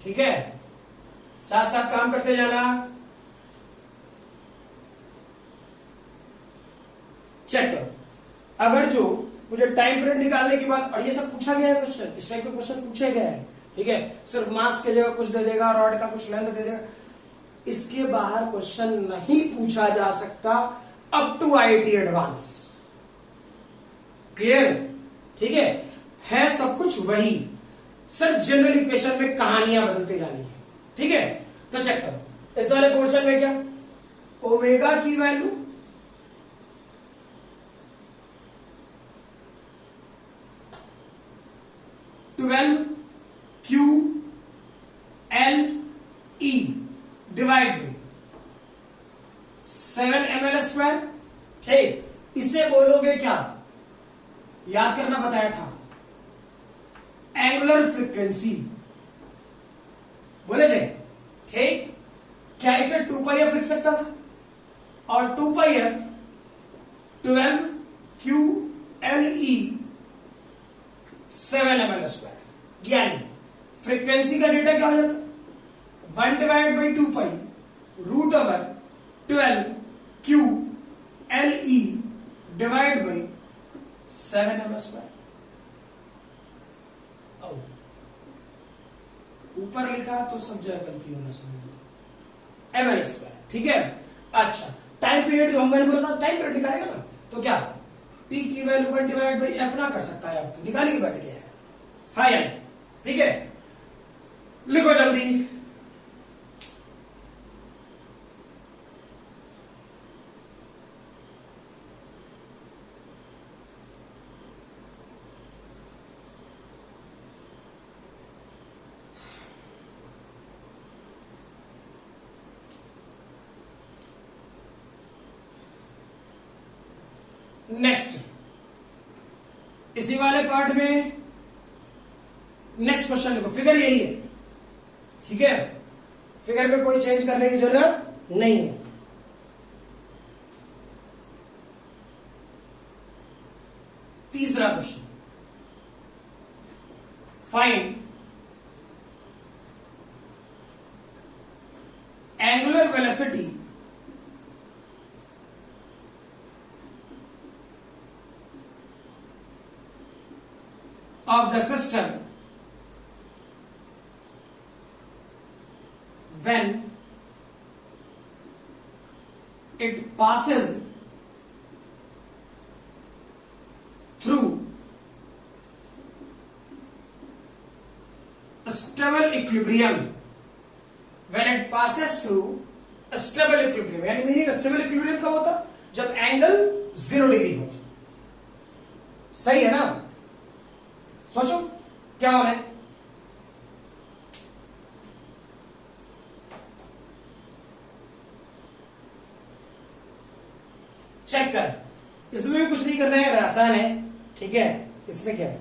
ठीक है, साथ साथ काम करते जाना। चेक करो, अगर जो मुझे टाइम पीरियड निकालने के बाद, और ये सब पूछा गया है क्वेश्चन, इस टाइप के क्वेश्चन पूछे गए हैं, ठीक है, सिर्फ मास के जगह कुछ दे देगा, रॉड का कुछ लेंथ दे देगा, इसके बाहर क्वेश्चन नहीं पूछा जा सकता up to IIT advance. Clear? ठीक है सब कुछ वही, सिर्फ जनरल इक्वेशन में कहानियां बदलते जानी है, ठीक है। तो चेक करो, इस वाले पोर्शन में क्या, ओमेगा की value Q L E divide by 7 ml square, ठीक, इसे बोलोगे क्या, याद करना बताया था, एंगुलर फ्रीक्वेंसी बोले थे, ठीक। क्या इसे 2πf लिख सकता था, और 2πf 12 Q L E 7 ml square, यानी फ्रीक्वेंसी का डेटा क्या हो जाता, 1 divide by 2π root over 12 Q L E divide by 7 ml square. ऊपर लिखा तो सब जगह गलती होना समझ, ml स्क्वायर, ठीक है। अच्छा, टाइम पीरियड जो मैंने बोला था, टाइम पीरियड निकालेगा ना, तो क्या t की वैल्यू 1 डिवाइड बाई f ना कर सकता है, आप तो निकाल के बैठ गया है, हाँ या नहीं, ठीक है। लिखो जल्दी, नेक्स्ट, इसी वाले पार्ट में नेक्स्ट क्वेश्चन लिखो, फिगर यही है, ठीक है, फिगर में कोई चेंज करने की जरूरत नहीं है। तीसरा question, find angular velocity of the system when it passes through stable equilibrium, when it passes through stable equilibrium, यानी मीनिंग स्टेबल इक्विलिब्रियम कब होता, जब एंगल 0 डिग्री होता, सही है ना। सोचो क्या हो रहा है, चेक कर, इसमें भी कुछ नहीं करना है, आसान है, ठीक है। इसमें क्या है,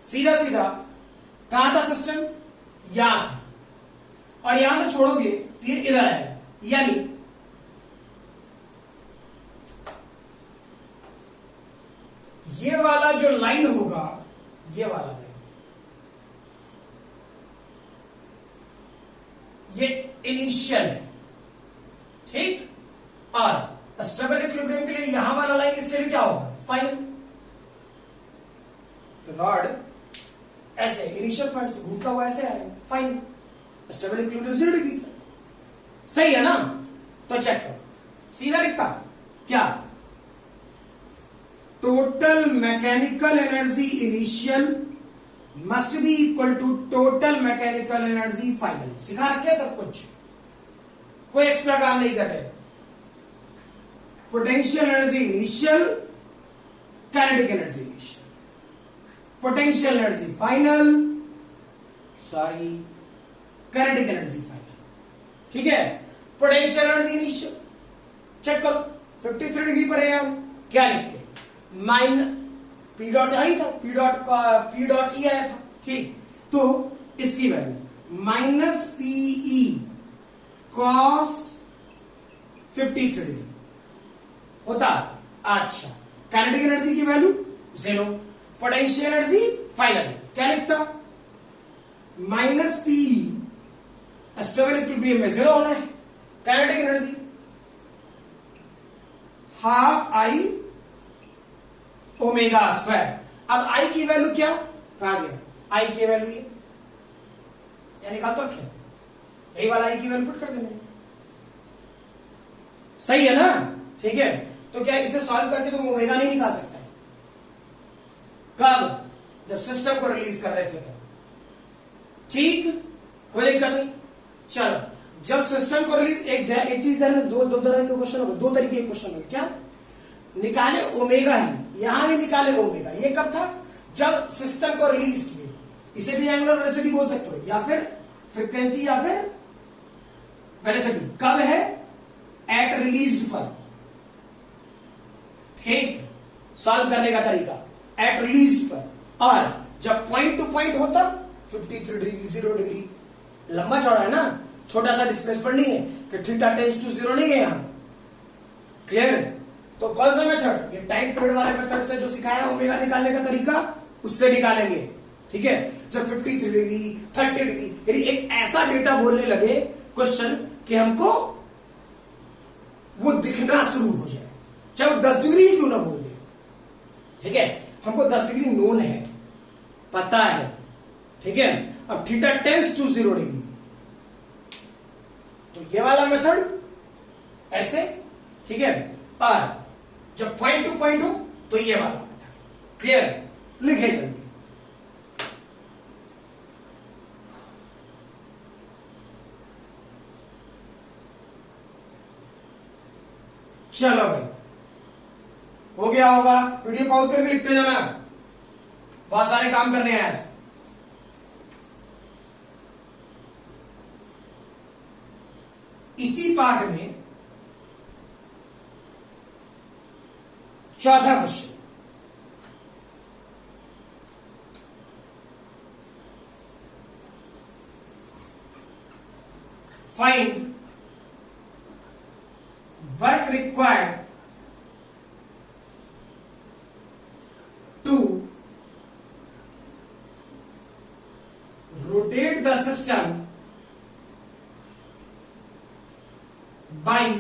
सीधा सीधा कहां था सिस्टम, यहां था, और यहां से छोड़ोगे तो ये इधर आएगा, यानी ये वाला जो लाइन होगा, ये वाला लाइन, ये इनिशियल है, ठीक, और स्टेबल इक्विलिब्रियम के लिए यहां वाला लाइन इसके लिए क्या होगा, फाइनल। रॉड ऐसे इनिशियल पॉइंट से घूमता हुआ ऐसे आएगा, फाइन, स्टेबल इक्विलिब्रियम 0 डिग्री, सही है ना। तो चेक करो, सीधा लिखता क्या, total mechanical energy initial must be equal to total mechanical energy final. सिखा रखे सब कुछ, कोई एक्स्ट्रा काम नहीं कर रहे। Potential energy initial, kinetic energy initial, potential energy final, sorry kinetic energy final, ठीक है। पोटेंशियल एनर्जी इनिशियल चेक करो, 53 डिग्री पर है यार, क्या लिखते, पी डॉट आई था, पी डॉट ई आया था, ठीक। तो इसकी value minus PE cos 53 degree होता। अच्छा, काइनेटिक एनर्जी की वैल्यू 0, पोटेंशियल एनर्जी फाइनल क्या लिखता, माइनस पीई स्टेबल इक्विलिब्रियम में 0 होना है, kinetic energy half I omega square. अब आई की वैल्यू क्या कहा गया, आई की वैल्यू ये यानी निकाल तो रखे, यही वाला आई की वैल्यू पुट कर देना, सही है ना, ठीक है। तो क्या इसे सॉल्व करके तुम ओमेगा नहीं निकाल सकता है, कब, जब सिस्टम को रिलीज कर रहे थे तो, ठीक, कोई दिक्कत नहीं। चलो, जब सिस्टम को रिलीज, एक चीज दो तरह के क्वेश्चन हो, दो तरीके के क्वेश्चन हो, क्या निकाले ओमेगा ही, यहां भी निकाले ओमेगा, ये कब था, जब सिस्टम को रिलीज किए, इसे भी एंगुलर वेलोसिटी बोल सकते हो, या फिर फ्रीक्वेंसी, या फिर वेलोसिटी, कब है, एट रिलीज्ड पर, ठीक, सॉल्व करने का तरीका एट रिलीज्ड पर, और जब पॉइंट टू पॉइंट होता 53 डिग्री 0 डिग्री, लंबा चौड़ा है ना, छोटा सा डिस्प्लेसमेंट नहीं है कि थीटा टेंड्स टू 0 नहीं है यहां, क्लियर है। तो कौन सा मेथड, ये टाइम पीरियड वाले मेथड से जो सिखाया ओमेगा निकालने का तरीका, उससे निकालेंगे, ठीक है। जब 53 डिग्री 30 डिग्री, यानी एक ऐसा डेटा बोलने लगे क्वेश्चन कि हमको वो दिखना शुरू हो जाए, चाहे वो 10 डिग्री क्यों ना बोल दे, ठीक है, हमको 10 डिग्री नोन है, पता है, ठीक है। अब थीटा टेंड्स टू 0 डिग्री, तो ये वाला मेथड ऐसे, ठीक है, और जब पॉइंट टू पॉइंट हो तो ये वाला मेथड, क्लियर, लिखे जल्दी। चलो भाई, हो गया होगा, वीडियो पॉज करके लिखते जाना, बहुत सारे काम करने हैं आज। इसी पार्ट में चौथा question, find work required to rotate the system by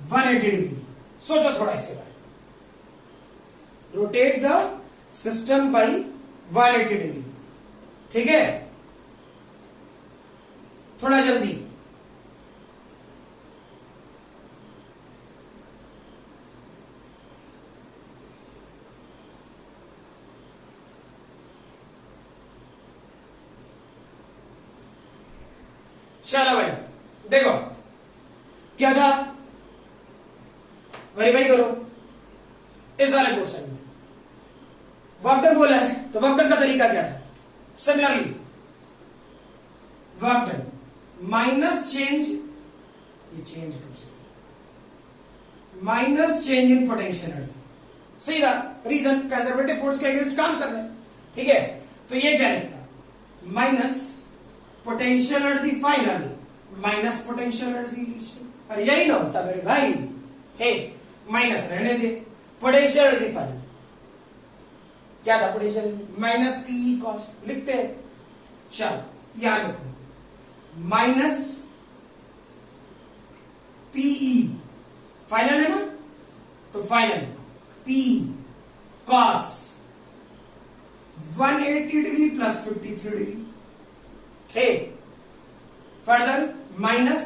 180 degree. सोचो थोड़ा इसके बारे में, rotate the system by 180 degree, ठीक है, थोड़ा जल्दी। चलो भाई देखो क्या था, वेरीफाई करो। इस वाले क्वेश्चन में वर्क डन बोला है, तो वर्क डन का तरीका क्या था, similarly work done minus change, ये चेंज कब से, minus change in potential energy, सही था, रीजन कंजर्वेटिव फोर्स के अगेंस्ट काम कर रहे हैं, ठीक है। तो ये क्या लिखता, minus potential energy final minus potential energy initial, अरे यही ना होता मेरे भाई, हे माइनस रहने दे, पोटेंशियल एनर्जी फाइनल क्या था, पोटेंशियल माइनस पीई कॉस, लिखते हैं, चलो याद रखो, माइनस पीई फाइनल है ना, तो final P cos 180 degree plus 53 degree, ठीक, further minus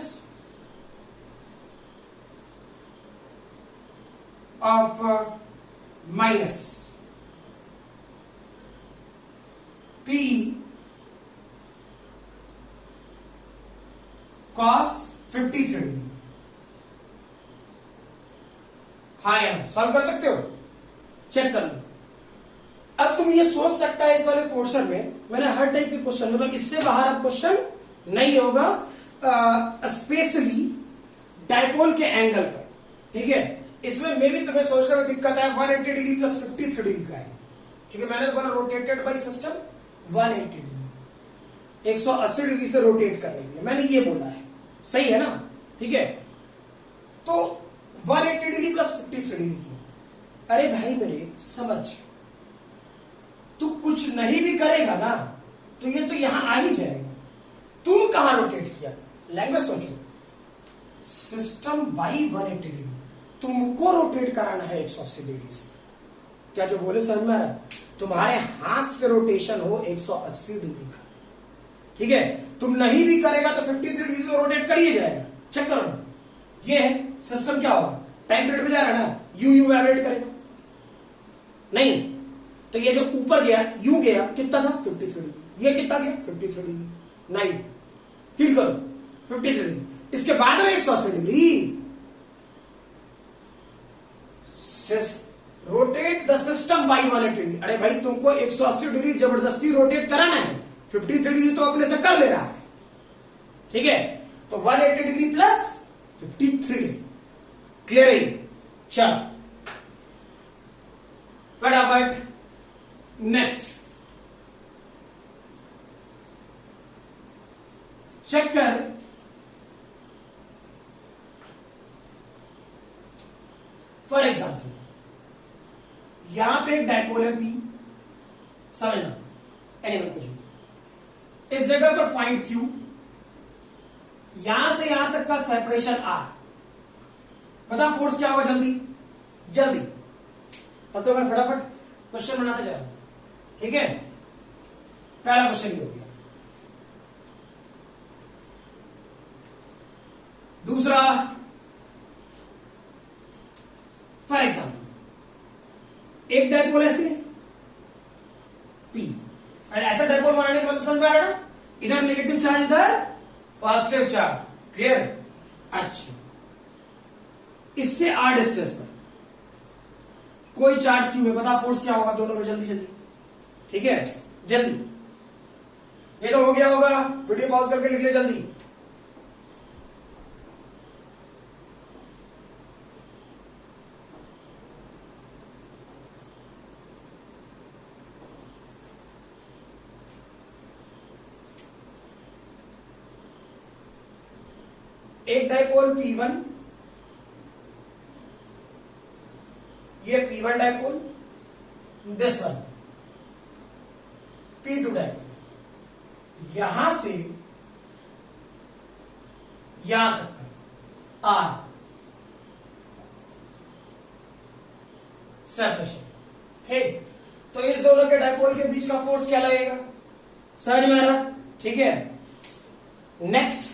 of minus P cos 53 degree. हाँ यार, सॉल्व कर सकते हो, चेक कर लो। अब तुम ये सोच सकता है इस वाले पोर्शन में मैंने हर टाइप के क्वेश्चन, मतलब इससे बाहर अब क्वेश्चन नहीं होगा, स्पेशली डायपोल के एंगल पर, ठीक है, इसमें मे भी तुम्हें सोचने में दिक्कत है 180 डिग्री प्लस 53 डिग्री का है, क्योंकि मैंने तो बोला rotated by system 180 degree, 180 degree से रोटेट करने के लिए मैंने ये बोला है, सही है ना? ठीक है, तो 180 डिग्री प्लस 53 डिग्री की। अरे भाई मेरे समझ, तू कुछ नहीं भी करेगा ना तो ये तो यहां आ ही जाएगा। तुम कहां रोटेट किया, लैंग्वेज सोचो, सिस्टम बाई 180 डिग्री, तुमको रोटेट कराना है 180 डिग्री से। क्या जो बोले समझ में आ रहा है? तुम्हारे हाथ से रोटेशन हो 180 डिग्री का, ठीक है? तुम नहीं भी करेगा तो 53 डिग्री तो रोटेट कर ही जाएगा। चेक करो ना, ये है सिस्टम, क्या होगा, टाइम पीरियड में जा रहा है ना, यू वाइब्रेट करेगा नहीं, तो ये जो ऊपर गया यू गया कितना था 53 डिग्री, ये कितना गया 53 डिग्री, 9 फील करो 53 डिग्री, इसके बाद में 180 degree. Rotate the system by 180 degree. अरे भाई तुमको 180 डिग्री जबरदस्ती रोटेट कराना है, 53 डिग्री तो अपने से कर ले रहा है, ठीक है? तो 180 डिग्री प्लस 53 डिग्री, क्लियर है? चलो फटाफट नेक्स्ट चेक कर, फॉर एग्जाम्पल यहां पे एक डायपोल है पी, समझना एनिमल कुछ भी, इस जगह पर पॉइंट क्यू, यहां से यहां तक का सेपरेशन आर, बता फोर्स क्या होगा, जल्दी जल्दी, अब तो मैं फटाफट क्वेश्चन बनाते जा रहा हूं, ठीक है? पहला क्वेश्चन ये हो गया। दूसरा, फॉर एग्जाम्पल एक डायपोल ऐसे पी, और ऐसा डायपोल बनाने के बाद समझ में आ रहा ना, इधर नेगेटिव चार्ज इधर पॉजिटिव चार्ज, क्लियर? अच्छा, इससे आर डिस्टेंस पर कोई चार्ज क्यों है, बता फोर्स क्या होगा दोनों में, जल्दी जल्दी, ठीक है? जल्दी, ये तो हो गया होगा, वीडियो पॉज करके लिख ले जल्दी। एक डायपोल P1, ये P1 dipole, this one P2 dipole, यहां से यहां तक का आर सेपरेशन, ठीक? तो इस दोनों के डायपोल के बीच का फोर्स क्या लगेगा, समझ में आ रहा? ठीक है, नेक्स्ट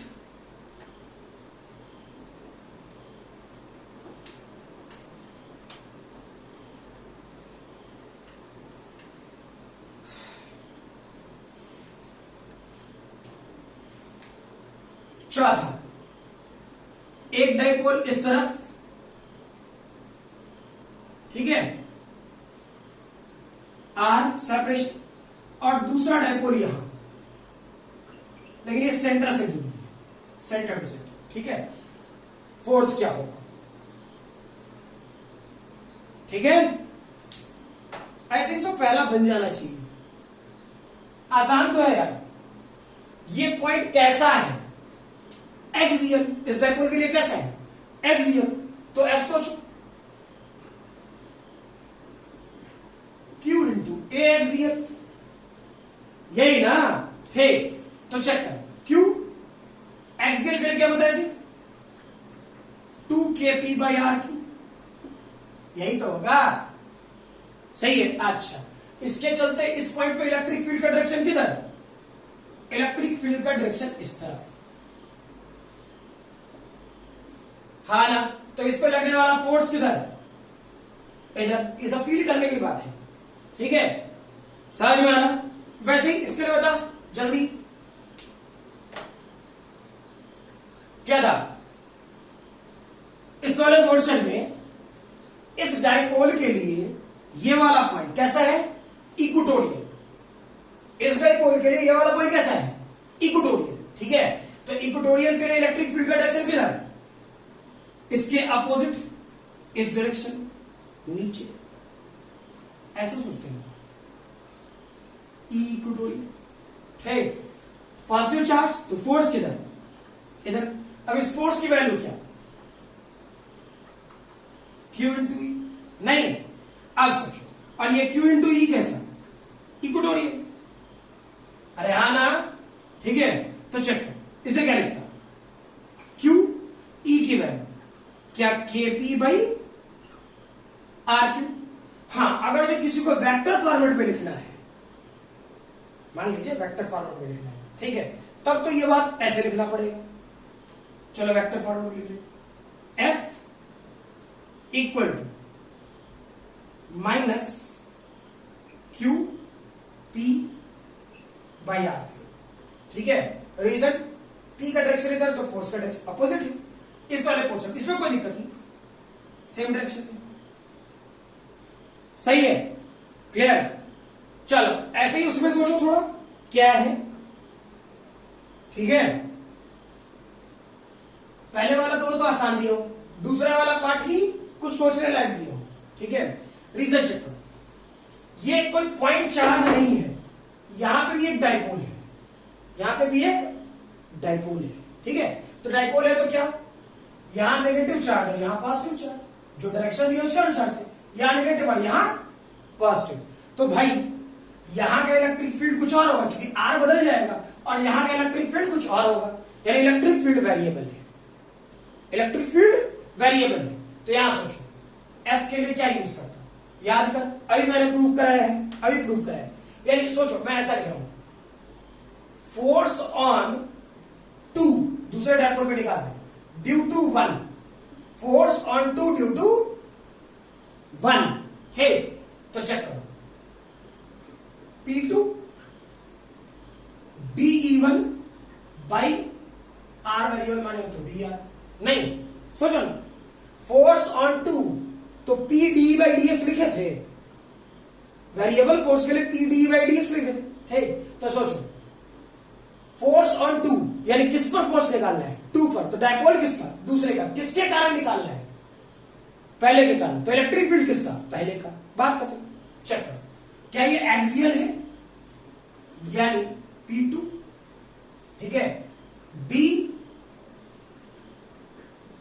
चौथा, एक डायपोल इस तरफ, ठीक है, आर सेपरेशन, और दूसरा डायपोल यहां, लेकिन ये सेंटर से जुड़ी है, सेंटर टू सेंटर, ठीक है? फोर्स क्या होगा, ठीक है? आई थिंक सो पहला बन जाना चाहिए, आसान तो है यार। ये पॉइंट कैसा है, एक्सियल, इस डायपोल के लिए कैसा है, एक्सियल, तो एफ सोचो, क्यू इंटू ए एक्सियल, यही ना है? तो चेक कर, क्यू एक्सियल के लिए क्या बताए थे, 2kp बाई आर क्यू, यही तो होगा, सही है? अच्छा, इसके चलते इस पॉइंट पे इलेक्ट्रिक फील्ड का डायरेक्शन किधर, इलेक्ट्रिक फील्ड का डायरेक्शन इस तरफ, हाँ ना? तो इस पे लगने वाला फोर्स किधर, इधर, ये सब फील करने की बात है, ठीक है? समझ में आना? वैसे ही इसके लिए बता जल्दी, क्या था इस वाले पोर्शन में, इस डायपोल के लिए ये वाला पॉइंट कैसा है, इक्वेटोरियल, इस डायपोल के लिए ये वाला पॉइंट कैसा है, इक्वेटोरियल, ठीक है? तो इक्वेटोरियल के लिए इलेक्ट्रिक फील्ड का डायरेक्शन किधर, इसके अपोजिट, इस डायरेक्शन नीचे, ऐसा सोचते हैं इक्वेटोरियल, ठीक। पॉजिटिव चार्ज तो फोर्स किधर, इधर। अब इस फोर्स की वैल्यू क्या, Q इंटू ई, नहीं। अब सोचो, और ये Q इंटू ई कैसा, इक्वेटोरियल, अरे हाँ ना, ठीक है। तो चेक करो, इसे क्या लिखता, Q ई की वैल्यू क्या, KP बाई RQ। हाँ, अगर तो किसी को वेक्टर फॉर्मेट में लिखना है, मान लीजिए वेक्टर फॉर्मेट में लिखना है, ठीक है, तब तो ये बात ऐसे लिखना पड़ेगा। चलो वेक्टर फॉर्मेट लिख लें, F equal to minus Q P by RQ, ठीक है। रीजन, P का डायरेक्शन इधर तो फोर्स का डायरेक्शन अपोजिट है, इस वाले पोर्शन, इसमें कोई दिक्कत नहीं, सेम डायरेक्शन में, सही है, क्लियर। चलो ऐसे ही उसमें सोचो थोड़ा, क्या है, ठीक है। पहले वाला दोनों तो आसान दिया हो, दूसरा वाला पार्ट ही कुछ सोचने लायक दिया हो, ठीक है। रीजन चेक करो, ये कोई पॉइंट चार्ज नहीं है, यहां पे भी एक डाइपोल है, यहां पे भी एक डाइपोल है, ठीक है। तो डाइपोल है तो क्या, यहां नेगेटिव चार्ज है, यहां पॉजिटिव चार्ज, जो डायरेक्शन दिया उसके अनुसार से, यहां नेगेटिव और यहां पॉजिटिव। तो भाई यहां का इलेक्ट्रिक फील्ड कुछ और होगा, क्योंकि आर बदल जाएगा, और यहां का इलेक्ट्रिक फील्ड कुछ और होगा, यानी इलेक्ट्रिक फील्ड वेरिएबल है, इलेक्ट्रिक फील्ड वेरिएबल है। तो यहां सोचो एफ के लिए क्या यूज करता हूं, याद कर, अभी मैंने प्रूव कराया है, अभी प्रूव कराया है। यानी सोचो मैं ऐसा लिख रहा हूं, फोर्स ऑन टू, दूसरे डायपोल पे निकाल दें, due to one, force on two due to one है। तो चेक करो, P2 DE1 by are variable माने तो dr, नहीं सोचो ना, फोर्स ऑन टू तो P d बाई ds लिखे थे, वेरिएबल फोर्स के लिए P d बाई ds लिखे थे, तो सोचो फोर्स ऑन टू यानी किस पर फोर्स निकालना है, टू पर, तो डायपोल किसका, दूसरे का, किसके कारण निकालना है, पहले के कारण, तो इलेक्ट्रिक फील्ड किसका, पहले का, बात खत्म। चेक करो, क्या ये एक्सियल है, यानी P2, ठीक है, D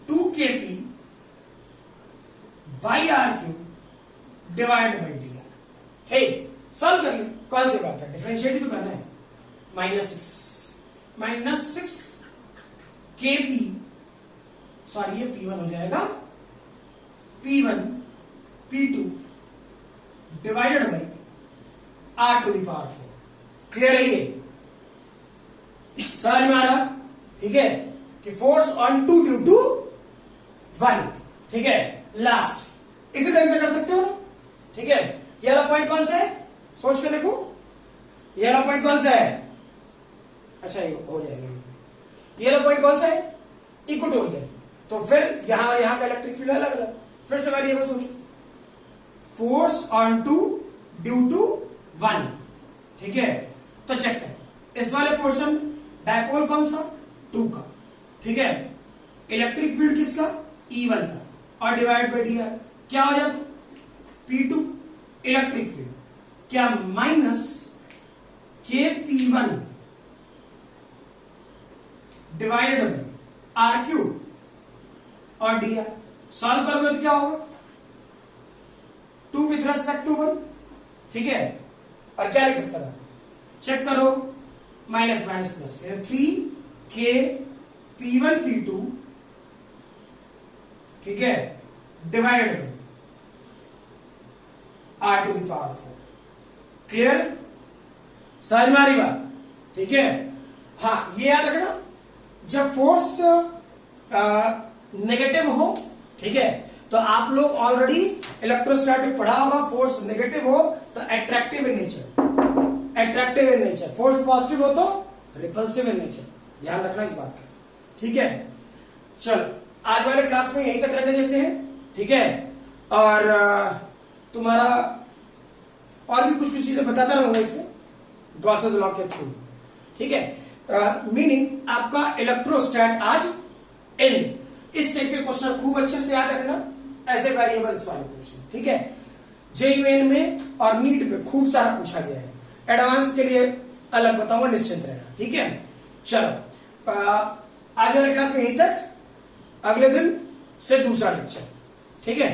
2kP by RQ divide by dr, ठीक। सॉल्व कर ले, कौन सी बात है, डिफरेंशिएट ही तो करना है, माइनस सिक्स KP, सॉरी ये P1 हो जाएगा, P1 P2 divided by R to the power 4। Clear है ये, समझ में आ रहा, ठीक है, कि force on two due to one, ठीक है। लास्ट इसी तरह से कर सकते हो ना, ठीक है। ये वाला पॉइंट कौन सा है, सोच के देखो, ये वाला पॉइंट कौन सा है, अच्छा ये हो जाएगा, ये वाला पॉइंट कौन सा है, इक्वेटोरियल, तो फिर यहां और यहां का इलेक्ट्रिक फील्ड अलग अलग, फिर से वेरिएबल सोचो, force on two due to one, ठीक है। तो चेक कर, इस वाले पोर्शन डायपोल कौन सा, टू का, ठीक है, इलेक्ट्रिक फील्ड किसका, E1 का, और डिवाइड बाई dr क्या हो जाता, P2 इलेक्ट्रिक फील्ड क्या, minus KP1 divided by RQ और dr। सॉल्व करोगे तो क्या होगा, 2 विथ रेस्पेक्ट टू 1, ठीक है। और क्या लिख सकता था, चेक करो, minus minus plus, 3k P1 P2, ठीक है, divided by R to the power 4। Clear, समझ में आ रही बात, ठीक है। हाँ ये याद रखना, जब फोर्स नेगेटिव हो, ठीक है, तो आप लोग ऑलरेडी इलेक्ट्रोस्टैटिक पढ़ा होगा, फोर्स नेगेटिव हो तो attractive in nature, attractive in nature, force positive हो तो रिपल्सिव इन नेचर, ध्यान रखना इस बात का, ठीक है। चलो आज वाले क्लास में यहीं तक रहने देते हैं, ठीक है, और तुम्हारा और भी कुछ कुछ चीजें बताता रहूंगा इसमें गॉसेस लॉ के थ्रू, ठीक है। मीनिंग आपका इलेक्ट्रोस्टैट आज एंड। इस टाइप के क्वेश्चन खूब अच्छे से याद रखना, ऐसे वेरिएबल्स वाले क्वेश्चन, ठीक है। जेईई में और नीट में खूब सारा पूछा गया है, एडवांस के लिए अलग बताऊंगा, निश्चिंत रहना, ठीक है। चलो आज वाले क्लास में यहीं तक, अगले दिन से दूसरा लेक्चर, ठीक है।